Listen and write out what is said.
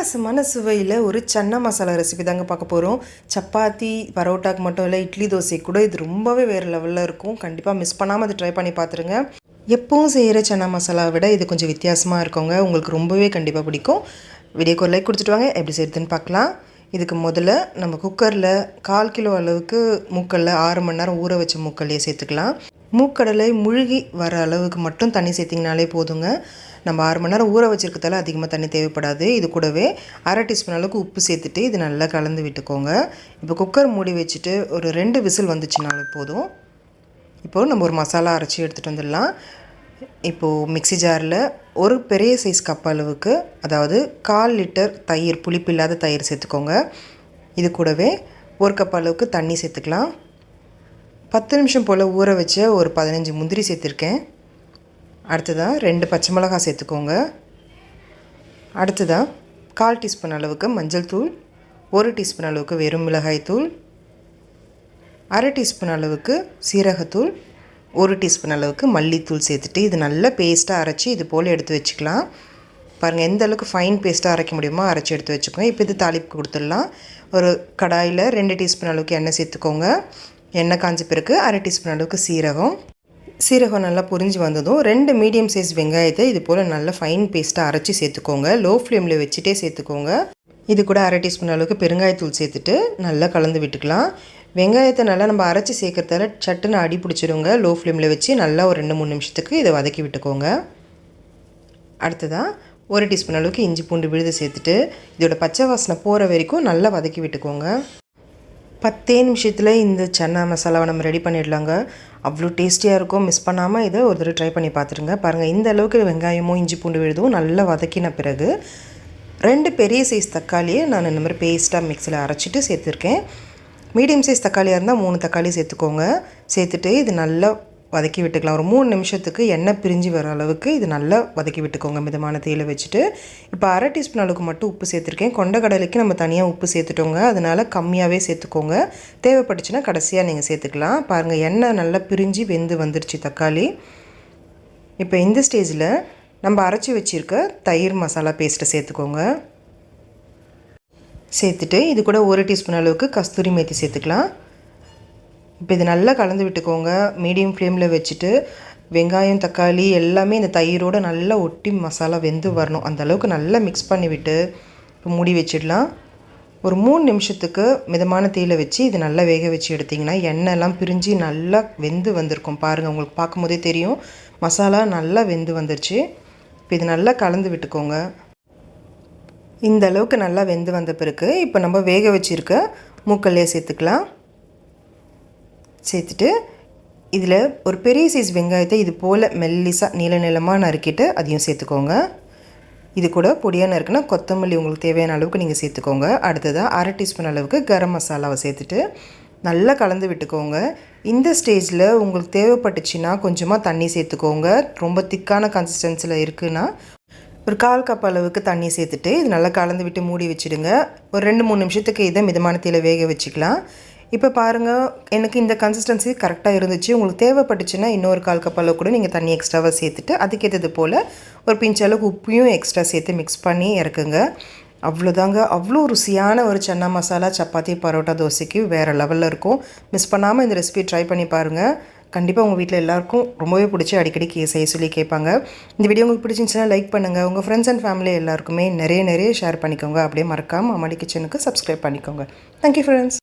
வித்தியாசமான சுவையில் ஒரு சன்னா மசாலா ரெசிபி தாங்க பார்க்க போகிறோம். சப்பாத்தி பரோட்டாக்கு மட்டும் இல்லை, இட்லி தோசை கூட இது ரொம்பவே வேறு லெவலில் இருக்கும். கண்டிப்பாக மிஸ் பண்ணாமல் அதை ட்ரை பண்ணி பார்த்துருங்க. எப்பவும் செய்கிற சன்னா மசாலாவை விட இது கொஞ்சம் வித்தியாசமாக இருக்குங்க. உங்களுக்கு ரொம்பவே கண்டிப்பாக பிடிக்கும். வீடியோக்கு ஒரு லைக் கொடுத்துட்டு வாங்க, எப்படி செய்யுதுன்னு பார்க்கலாம். இதுக்கு முதல்ல நம்ம குக்கரில் 1/4 கிலோ அளவுக்கு மூக்கடலை 6 மணி நேரம் ஊற வச்ச மூக்கடலையை சேர்த்துக்கலாம். மூக்கடலை முழுகி வர அளவுக்கு மட்டும் தண்ணி சேர்த்திங்கனாலே போதுங்க. நம்ம 6 மணி நேரம் ஊற வச்சுருக்கதால அதிகமாக தண்ணி தேவைப்படாது. இது கூடவே 1/2 டீஸ்பூன் அளவுக்கு உப்பு சேர்த்துட்டு இது நல்லா கலந்து விட்டுக்கோங்க. இப்போ குக்கர் மூடி வச்சுட்டு ஒரு 2 விசில் வந்துச்சுனாலே போதும். இப்போது நம்ம ஒரு மசாலா அரைச்சி எடுத்துகிட்டு வந்துடலாம். இப்போது மிக்ஸி ஜாரில் ஒரு பெரிய சைஸ் கப் அளவுக்கு, அதாவது 1/4 லிட்டர் தயிர், புளிப்பு இல்லாத தயிர் சேர்த்துக்கோங்க. இது கூடவே 1 கப் அளவுக்கு தண்ணி சேர்த்துக்கலாம். 10 நிமிஷம் போல் ஊற வச்ச ஒரு 15 முந்திரி சேர்த்துருக்கேன். அடுத்ததாக 2 பச்சை மிளகாய் சேர்த்துக்கோங்க. அடுத்ததாக 1/4 டீஸ்பூன் அளவுக்கு மஞ்சள் தூள், 1 டீஸ்பூன் அளவுக்கு வெறும் மிளகாய் தூள், 1/2 டீஸ்பூன் அளவுக்கு சீரகத்தூள், 1 டீஸ்பூன் அளவுக்கு மல்லித்தூள் சேர்த்துட்டு இது நல்ல பேஸ்ட்டாக அரைச்சி இது போல் எடுத்து வச்சுக்கலாம். பாருங்கள், எந்த அளவுக்கு ஃபைன் பேஸ்ட்டாக அரைக்க முடியுமோ அரைச்சி எடுத்து வச்சுக்கோங்க. இப்போ இது தாளிப்பு கொடுத்துடலாம். ஒரு கடாயில் 2 டீஸ்பூன் அளவுக்கு எண்ணெய் சேர்த்துக்கோங்க. எண்ணெய் காஞ்ச பிறகு 1/2 டீஸ்பூன் அளவுக்கு சீரகம் நல்லா பொரிஞ்சு வந்ததும் 2 மீடியம் சைஸ் வெங்காயத்தை இது போல் நல்லா ஃபைன் பேஸ்ட்டாக அரைச்சி சேர்த்துக்கோங்க. லோ ஃப்ளேமில் வச்சுட்டே சேர்த்துக்கோங்க. இது கூட 1/2 டீஸ்பூன் அளவுக்கு பெருங்காயத்தூள் சேர்த்துட்டு நல்லா கலந்து விட்டுக்கலாம். வெங்காயத்தை நல்லா நம்ம அரைச்சி சேர்க்கறதால சட்டுன்னு அடி பிடிச்சிடுங்க. லோ ஃப்ளேமில் வச்சு நல்லா ஒரு 2-3 நிமிஷத்துக்கு இதை வதக்கி விட்டுக்கோங்க. அடுத்ததாக 1 டீஸ்பூன் அளவுக்கு இஞ்சி பூண்டு விழுது சேர்த்துட்டு இதோட பச்சை வாசனை போகிற வரைக்கும் நல்லா வதக்கி விட்டுக்கோங்க. 10 நிமிஷத்தில் இந்த சன்னா மசாலாவை நம்ம ரெடி பண்ணிடலாங்க. அவ்வளோ டேஸ்டியாக இருக்கும். மிஸ் பண்ணாமல் இதை ஒரு தடவை ட்ரை பண்ணி பார்த்துருங்க. பாருங்கள், இந்த அளவுக்கு வெங்காயமும் இஞ்சி பூண்டு விழுதும் நல்லா வதக்கின பிறகு 2 பெரிய சைஸ் தக்காளியை நான் இந்த மாதிரி பேஸ்ட்டாக மிக்ஸியில் அரைச்சிட்டு சேர்த்துருக்கேன். மீடியம் சைஸ் தக்காளியாக இருந்தால் 3 தக்காளி சேர்த்துக்கோங்க. சேர்த்துட்டு இது நல்லா வதக்கி விட்டுக்கலாம். ஒரு 3 நிமிஷத்துக்கு எண்ணெய் பிரிஞ்சு வர அளவுக்கு இது நல்லா வதக்கி விட்டுக்கோங்க மிதமான தீயில வச்சுட்டு. இப்போ 1/2 டீஸ்பூன் அளவுக்கு மட்டும் உப்பு சேர்த்துருக்கேன். கொண்டக்கடலைக்கு நம்ம தனியாக உப்பு சேர்த்துட்டோங்க, அதனால் கம்மியாகவே சேர்த்துக்கோங்க. தேவைப்பட்டுச்சுன்னா கடைசியாக நீங்கள் சேர்த்துக்கலாம். பாருங்கள், எண்ணெய் நல்லா பிரிஞ்சு வெந்து வந்துருச்சு தக்காளி. இப்போ இந்த ஸ்டேஜில் நம்ம அரைச்சி வச்சுருக்க தயிர் மசாலா பேஸ்ட்டை சேர்த்துக்கோங்க. சேர்த்துட்டு இது கூட 1 டீஸ்பூன் அளவுக்கு கஸ்தூரி மேத்தி சேர்த்துக்கலாம். இப்போ இது நல்லா கலந்து விட்டுக்கோங்க. மீடியம் ஃப்ளேமில் வச்சுட்டு வெங்காயம் தக்காளி எல்லாமே இந்த தயிரோடு நல்லா ஒட்டி மசாலா வெந்து வரணும். அந்தளவுக்கு நல்லா மிக்ஸ் பண்ணி விட்டு இப்போ மூடி வச்சிடலாம். ஒரு 3 நிமிஷத்துக்கு மிதமான தீயில வச்சு இது நல்லா வேக வச்சு எடுத்திங்கன்னா எண்ணெய்லாம் பிரிஞ்சு நல்லா வெந்து வந்திருக்கும். பாருங்கள், உங்களுக்கு பார்க்கும்போதே தெரியும் மசாலா நல்லா வெந்து வந்துருச்சு. இப்போ இது நல்லா கலந்து விட்டுக்கோங்க. இந்த அளவுக்கு நல்லா வெந்து வந்த பிறகு இப்போ நம்ம வேக வச்சுருக்க மூக்கல்லையே சேர்த்துக்கலாம். சேர்த்துட்டு இதில் ஒரு பெரிய சைஸ் வெங்காயத்தை இது போல் மெல்லிசாக நீளமாக நறுக்கிட்டு அதையும் சேர்த்துக்கோங்க. இது கூட பொடியாக நறுக்குனா கொத்தமல்லி உங்களுக்கு தேவையான அளவுக்கு நீங்கள் சேர்த்துக்கோங்க. அடுத்ததாக 1/2 டீஸ்பூன் அளவுக்கு கரம் மசாலாவை சேர்த்துட்டு நல்லா கலந்து விட்டுக்கோங்க. இந்த ஸ்டேஜில் உங்களுக்கு தேவைப்பட்டுச்சுன்னா கொஞ்சமாக தண்ணி சேர்த்துக்கோங்க. ரொம்ப திக்கான கன்சிஸ்டன்சியில் இருக்குன்னா ஒரு 1/4 கப் அளவுக்கு தண்ணி சேர்த்துட்டு இது நல்லா கலந்து விட்டு மூடி வச்சுடுங்க. ஒரு 2-3 நிமிஷத்துக்கு இதை மிதமான தீயில வேக வச்சுக்கலாம். இப்போ பாருங்கள், எனக்கு இந்த கன்சிஸ்டன்சி கரெக்டாக இருந்துச்சு. உங்களுக்கு தேவைப்பட்டுச்சுன்னா இன்னொரு 1/4 கப் அளவு கூட நீங்கள் தண்ணி எக்ஸ்ட்ராவாக சேர்த்துட்டு அதுக்கேற்றது போல் ஒரு பிஞ்ச் அளவுக்கு உப்பையும் எக்ஸ்ட்ரா சேர்த்து மிக்ஸ் பண்ணி இறக்குங்க. அவ்வளோதாங்க. அவ்வளோ ருசியான ஒரு சன்னா மசாலா சப்பாத்தி பரோட்டா தோசைக்கு வேறு லெவலில் இருக்கும். மிஸ் பண்ணாமல் இந்த ரெசிபி ட்ரை பண்ணி பாருங்கள். கண்டிப்பாக உங்கள் வீட்டில் எல்லாருக்கும் ரொம்பவே பிடிச்சி அடிக்கடி செய்ய சொல்லி கேட்பாங்க. இந்த வீடியோ உங்களுக்கு பிடிச்சிருந்துச்சுன்னா லைக் பண்ணுங்கள். உங்கள் ஃப்ரெண்ட்ஸ் அண்ட் ஃபேமிலி எல்லாருக்குமே நிறைய ஷேர் பண்ணிக்கோங்க. அப்படியே மறக்காமல் அம்மாடி கிச்சனுக்கு சப்ஸ்கிரைப் பண்ணிக்கோங்க. Thank you friends.